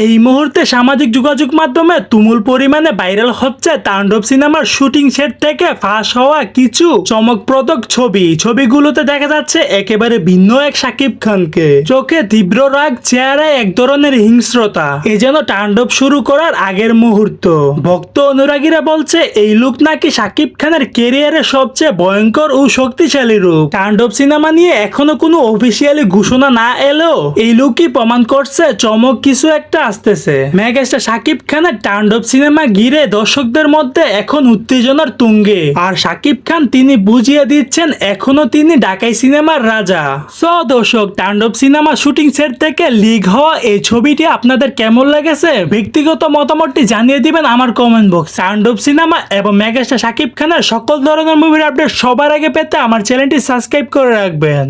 এই মুহূর্তে সামাজিক যোগাযোগ মাধ্যমে তুমুল পরিমাণে ভাইরাল হচ্ছে তাণ্ডব সিনেমার শুটিং সেট থেকে ফাঁস হওয়া কিছু চমকপ্রদ ছবিগুলোতে দেখা যাচ্ছে একেবারে ভিন্ন এক শাকিব খানকে। চোখে তীব্র রাগ, চেহারায় এক ধরনের হিংস্রতা। এ যেন তাণ্ডব শুরু করার আগের মুহূর্ত। ভক্ত অনুরাগীরা বলছে এই লুক নাকি শাকিব খানের ক্যারিয়ারের সবচেয়ে ভয়ঙ্কর ও শক্তিশালী রূপ। তাণ্ডব সিনেমা নিয়ে এখনো কোনো অফিসিয়ালি ঘোষণা না এলেও এই লুকই প্রমাণ করছে চমক কিছু একটা আসতেছে। মেগাস্টার শাকিব খানের তাণ্ডব সিনেমা ঘিরে দর্শকদের মধ্যে এখন উত্তেজনার তুঙ্গে। আর শাকিব খান তিনি বুঝিয়ে দিচ্ছেন এখনো তিনি ঢাকাই সিনেমার রাজা। সো দর্শক, তাণ্ডব সিনেমা শুটিং সেট থেকে লিক হওয়া এই ছবিটি আপনাদের কেমন লেগেছে ব্যক্তিগত মতামতটি জানিয়ে দিবেন আমার কমেন্ট বক্স। তাণ্ডব সিনেমা এবং মেগাস্টার শাকিব খানের সকল ধরনের মুভির আপডেট সবার আগে পেতে আমার চ্যানেলটি সাবস্ক্রাইব করে রাখবেন।